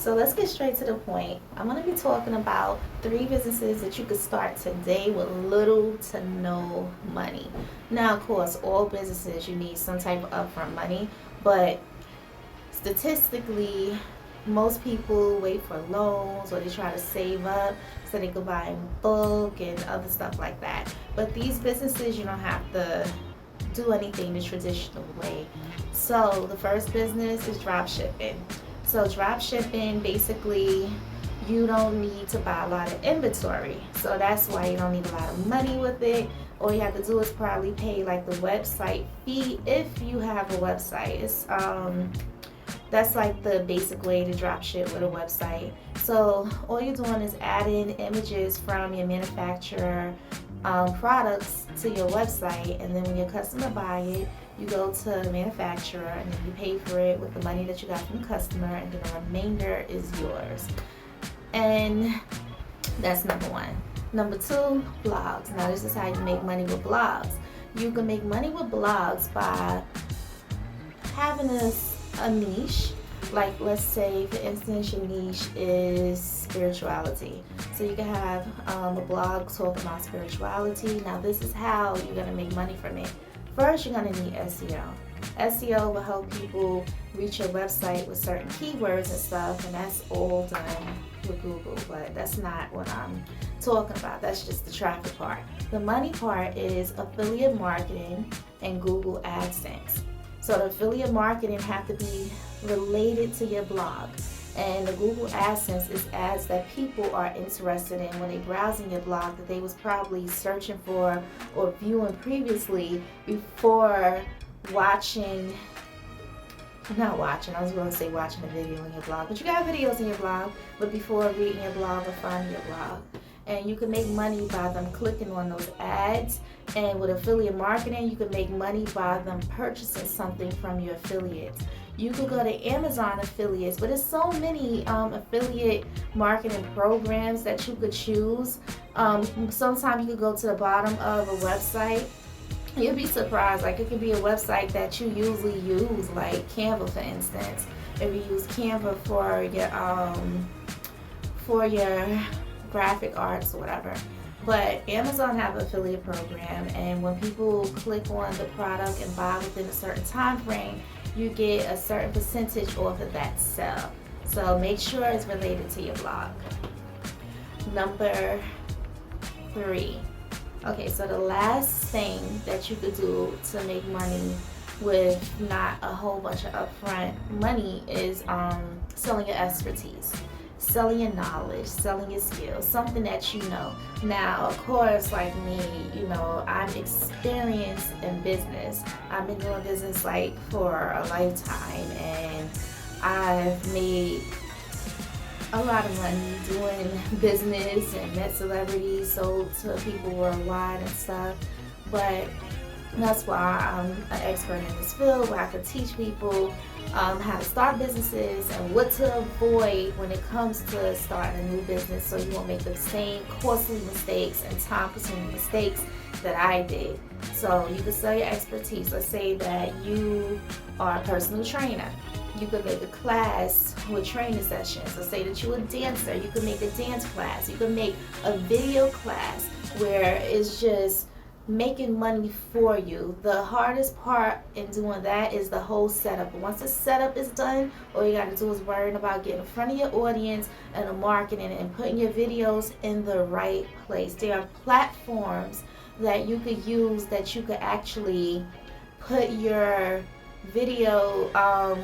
So let's get straight to the point. I'm going to be talking about 3 businesses that you could start today with little to no money. Now, of course, all businesses you need some type of upfront money, but statistically, most people wait for loans or they try to save up so they can buy in bulk and other stuff like that. But these businesses, you don't have to do anything the traditional way. So the first business is drop shipping. So drop shipping, basically, you don't need to buy a lot of inventory. So that's why you don't need a lot of money with it. All you have to do is probably pay like the website fee if you have a website. That's like the basic way to drop ship with a website. So all you're doing is adding images from your manufacturer products to your website, and then when your customer buy it, you go to the manufacturer and then you pay for it with the money that you got from the customer, and then the remainder is yours. And that's number 1. Number 2, blogs. Now this is how you make money with blogs. You can make money with blogs by having a niche. Like, let's say, for instance, your niche is spirituality. So you can have a blog talking about spirituality. Now, this is how you're going to make money from it. First, you're going to need SEO. SEO will help people reach your website with certain keywords and stuff, and that's all done with Google, but that's not what I'm talking about. That's just the traffic part. The money part is affiliate marketing and Google Adsense. So the affiliate marketing have to be related to your blog. And the Google AdSense is ads that people are interested in when they browsing your blog that they was probably searching for or viewing previously before watching, not watching, I was going to say watching a video in your blog, but you got videos in your blog, but before reading your blog or finding your blog. And you can make money by them clicking on those ads. And with affiliate marketing, you can make money by them purchasing something from your affiliates. You could go to Amazon affiliates, but there's so many affiliate marketing programs that you could choose. Sometimes you could go to the bottom of a website. You'll be surprised. Like, it could be a website that you usually use, like Canva, for instance. If you use Canva for your graphic arts or whatever. But Amazon have an affiliate program, and when people click on the product and buy within a certain time frame, you get a certain percentage off of that sale. So make sure it's related to your blog. Number 3. Okay, so the last thing that you could do to make money with not a whole bunch of upfront money is selling your expertise. Selling your knowledge, selling your skills, something that you know. Now, of course, like me, I'm experienced in business. I've been doing business like for a lifetime, and I've made a lot of money doing business and met celebrities, sold to people worldwide and stuff. But that's why I'm an expert in this field, where I could teach people how to start businesses and what to avoid when it comes to starting a new business, so you won't make the same costly mistakes and time-consuming mistakes that I did. So you can sell your expertise. Let's say that you are a personal trainer. You could make a class with training sessions. Let's say that you're a dancer. You could make a dance class. You could make a video class where it's just making money for you. The hardest part in doing that is the whole setup. But once the setup is done, all you got to do is worrying about getting in front of your audience and the marketing and putting your videos in the right place. There are platforms that you could use that you could actually put your video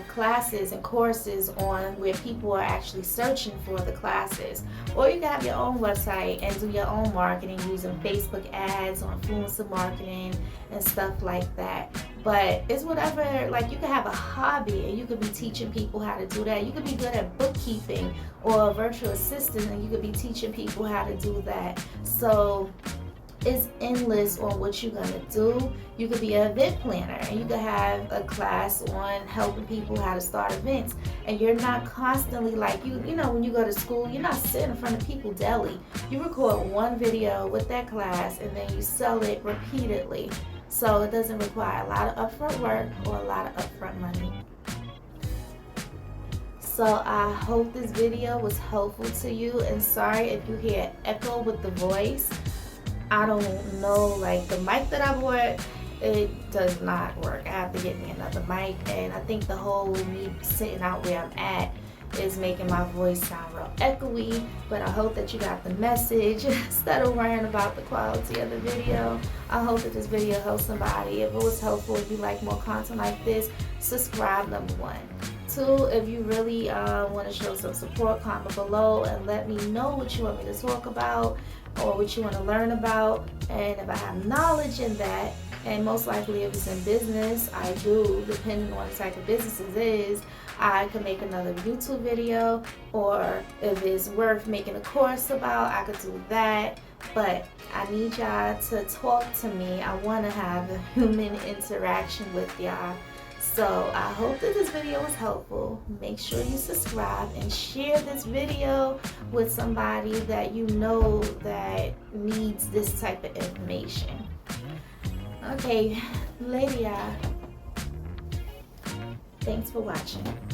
classes and courses on, where people are actually searching for the classes. Or you can have your own website and do your own marketing using Facebook ads or influencer marketing and stuff like that. But it's whatever, like, you could have a hobby and you could be teaching people how to do that. You could be good at bookkeeping or a virtual assistant, and you could be teaching people how to do that. So it's endless on what you're going to do. You could be an event planner, and you could have a class on helping people how to start events. And you're not constantly, like, when you go to school, you're not sitting in front of people daily. You record one video with that class, and then you sell it repeatedly. So it doesn't require a lot of upfront work or a lot of upfront money. So I hope this video was helpful to you, and sorry if you hear echo with the voice. I don't know, like the mic that I bought, it does not work. I have to get me another mic, and I think the whole me sitting out where I'm at is making my voice sound real echoey, but I hope that you got the message. Instead of worrying about the quality of the video, I hope that this video helps somebody. If it was helpful, if you like more content like this, subscribe, number one. Two, if you really want to show some support, comment below and let me know what you want me to talk about or what you want to learn about. And if I have knowledge in that, and most likely if it's in business, I do, depending on the type of business it is, I could make another YouTube video, or if it's worth making a course about, I could do that. But I need y'all to talk to me. I want to have a human interaction with y'all. So I hope that this video was helpful. Make sure you subscribe and share this video with somebody that you know that needs this type of information. Okay, later y'all. Thanks for watching.